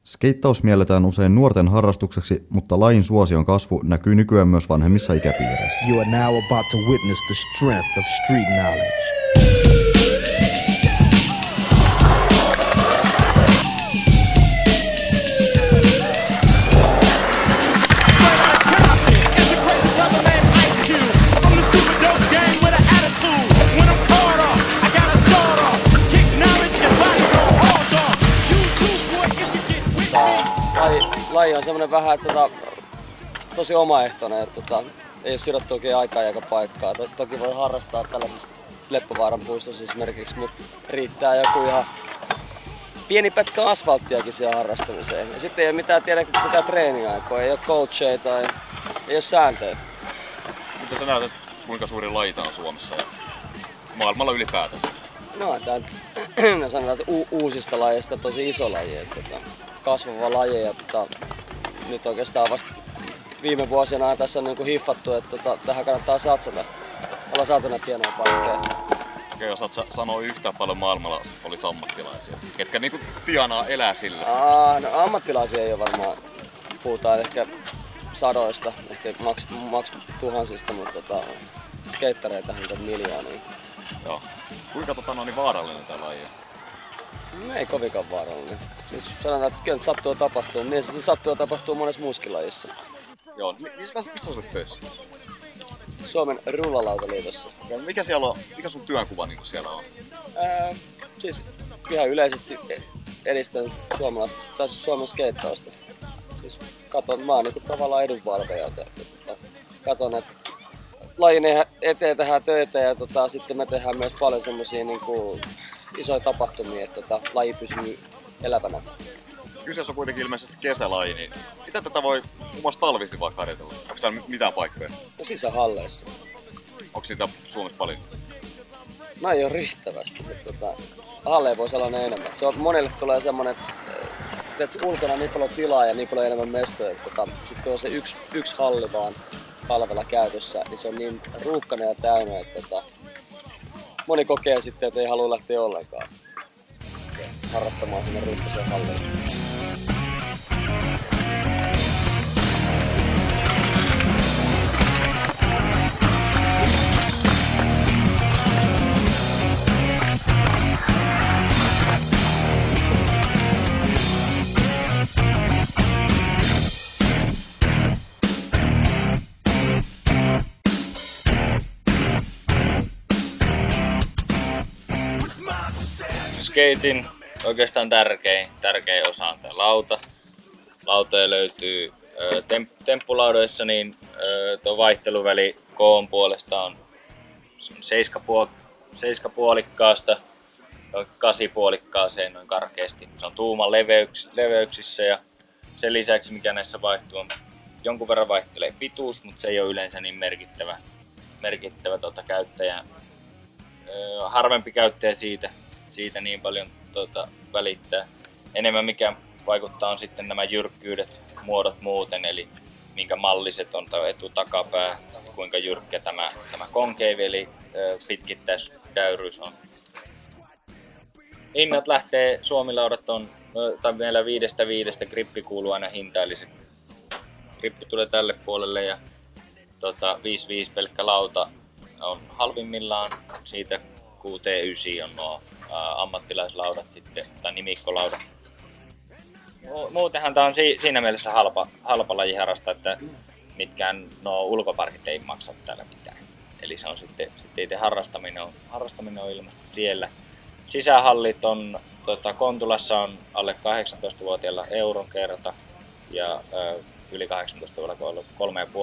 Skeittaus mielletään usein nuorten harrastukseksi, mutta lajin suosion kasvu näkyy nykyään myös vanhemmissa ikäpiireissä. You are now about to witness the strength of street knowledge. Laji on semmoinen vähän, että tosi omaehtoinen, että ei ole sidottu oikein aikaa eikä paikkaa. Toki voi harrastaa tällaisessa Leppävaaran puistossa esimerkiksi, mutta riittää joku ihan pieni pätkä asfalttiakin siihen harrastamiseen. Ja sitten ei ole mitään treeniaikaa, ei ole coacheja tai ei ole sääntöjä. Mitä sä näet, kuinka suuri laji tää on Suomessa ja maailmalla ylipäätänsä? No, sanotaan, että uusista lajeista tosi iso laji, että kasvava laji ja nyt oikeastaan vasta viime vuosina tässä on niin kuin hiffattu, että tähän kannattaa satsata. Ollaan saatu näitä hienoja paikkoja. Okei, osaat sanoa yhtään paljon maailmalla olisi ammattilaisia, ketkä niinku tienaa elää sillä? No, ammattilaisia ei ole varmaan, puhutaan ehkä sadoista, ehkä maks tuhansista, mutta skeittareitahan on miljoonia. Joo. Kuinka vaarallinen tää laji on? Ei kovinkaan vaarallinen. Siis sanotaan, että kyllä sattuu tapahtuu. Mies se sattuu tapahtuu monessa muussakin lajissa. Joo, missä sä olet töissä? Suomen rullalautaliitossa. Ja mikä siellä on, mikä sun työnkuva niin siellä on? Siis ihan yleisesti edistän suomalaista, tai siis Suomen skeittausta. Siis mä oon niinku tavallaan edunvalvoja. Katon, että lajin eteen tehdään töitä ja sitten me tehdään myös paljon semmosia niinku isoja tapahtumia, että laji pysyy elävänä. Kyseessä on kuitenkin ilmeisesti kesälaji, niin mitä tätä voi muun muassa talvisin vaikka harjoitella? Onko täällä mitään paikkoja? No sisähalleissa. Onko siitä Suomessa paljon? No ei ole riittävästi, mutta halleja voisi olla enemmän. Monelle tulee semmonen, että ulkona niin paljon tilaa ja niin paljon enemmän mestoja, että sitten on se yksi halli vaan talvella käytössä, niin se on niin ruuhkainen ja täynnä, että moni kokee sitten, että ei halua lähteä ollenkaan harrastamaan sinne ruuhkaiseen halliin. Skeitin oikeastaan tärkein osa on tämä lauta. Lautoja löytyy temppulaudoissa, niin tuo vaihteluväli koon puolesta on 7,5 8,5 noin karkeasti. Se on tuuman leveyksissä ja sen lisäksi mikä näissä vaihtuu on jonkun verran vaihtelee pituus, mutta se ei ole yleensä niin merkittävä käyttäjä. Harvempi käyttäjä siitä niin paljon välittää. Enemmän mikä vaikuttaa on sitten nämä jyrkkyydet, muodot muuten, eli minkä malliset on etu-takapää, kuinka jyrkkä tämä konkeivi eli pitkittäiskäyryys on. Hinnat lähtee, Suomilaudat on, tai meillä 5/5 grippi kuuluu aina hinta, eli se grippi tulee tälle puolelle ja 5/5 pelkkä lauta on halvimmillaan, siitä 6/9 on nuo ammattilaislaudat sitten, tai nimikkolaudat. Muutenhan tämä on siinä mielessä halpa laji harrastaa, että mitkään ulkoparkit ei maksa täällä mitään. Eli se on sitten itse harrastaminen on ilmeisesti siellä. Sisähallit on, Kontulassa on alle 18-vuotiailla euron kerta ja yli 18-vuotiailla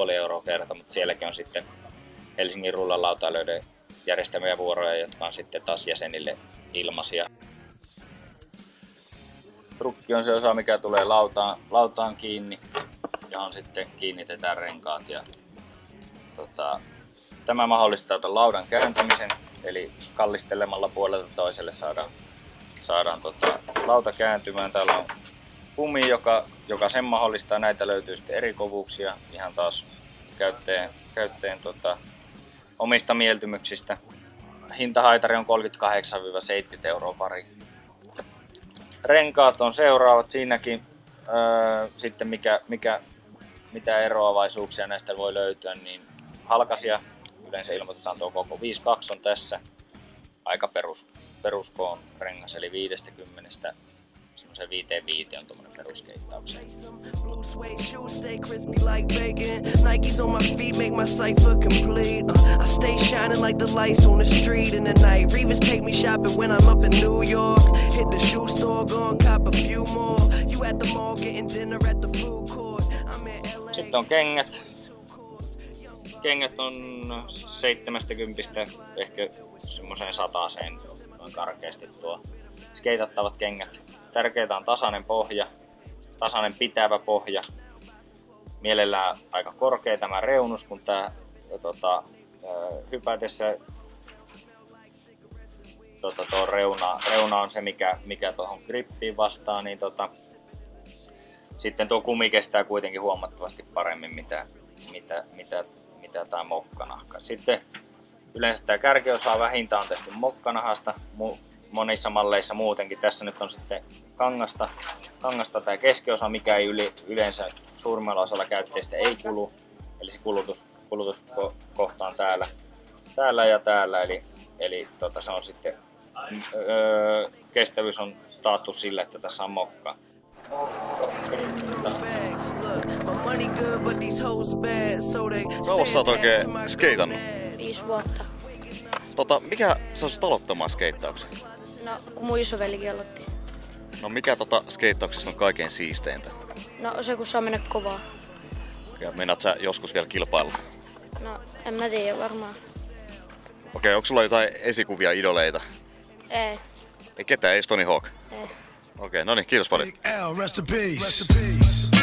3,5 euroa kerta, mutta sielläkin on sitten Helsingin rullalautailijoiden järjestämiä vuoroja, jotka on sitten taas jäsenille ilmaisia. Trukki on se osa, mikä tulee lautaan kiinni, johon sitten kiinnitetään renkaat. Ja, tämä mahdollistaa laudan kääntämisen, eli kallistelemalla puolelta toiselle saadaan lauta kääntymään. Täällä on pumi, joka sen mahdollistaa. Näitä löytyy sitten eri kovuuksia ihan taas käyttäjän omista mieltymyksistä. Hintahaitari on 38–70 euroa pari. Renkaat on seuraavat siinäkin. sitten mitä eroavaisuuksia näistä voi löytyä, niin halkasia yleensä ilmoitetaan tuo koko 5.2 on tässä aika peruskoon rengas, eli 50 semmoiseen 5.5 on tuommoinen peruskeittaukseen. Nikes on my feet make my cipher complete. I stay shining like the lights on the street in the night. Revis take me shopping when I'm up in New York. Hit the shoe store, go and cop a few more. You at the mall getting dinner at the food court. I'm in LA. Sitten on kengät. Kengät on 70 ehkä semmoiseen 100-seen noin karkeasti tuo skeitattavat kengät. Tärkeintä on tasainen pohja, tasainen pitävä pohja. Mielellään aika korkea tämä reunus, kun tää hypätessä tuo reuna on se mikä tuohon grippiin vastaa, niin sitten tuo kumi kestää kuitenkin huomattavasti paremmin mitä tää mokkanahka. Sitten yleensä tää kärkiosa vähintään on tehty mokkanahasta. Monissa malleissa muutenkin. Tässä nyt on sitten kangasta tämä keskiosa, mikä ei yleensä suurimmalla osalla käyttäjistä ei kulu. Eli se kulutuskohta on täällä ja täällä. Eli se on sitten kestävyys on taattu sillä, että tässä on mokka. Kauas sä oot oikein skeitannut? 5 vuotta. Mikä sä osut aloittamaan skeittauksen? No, kun mun isovelikin aloitti. No mikä skeittauksessa on kaikkein siisteintä? No se kun saa mennä kovaa. Ja meinaat sä joskus vielä kilpailla? No, en mä tiedä varmaan. Okei, onko sulla jotain esikuvia, idoleita? Ei. Ei ketään, ei Tony Hawk? Ei. Okei, no niin, kiitos paljon. Big L, rest in peace.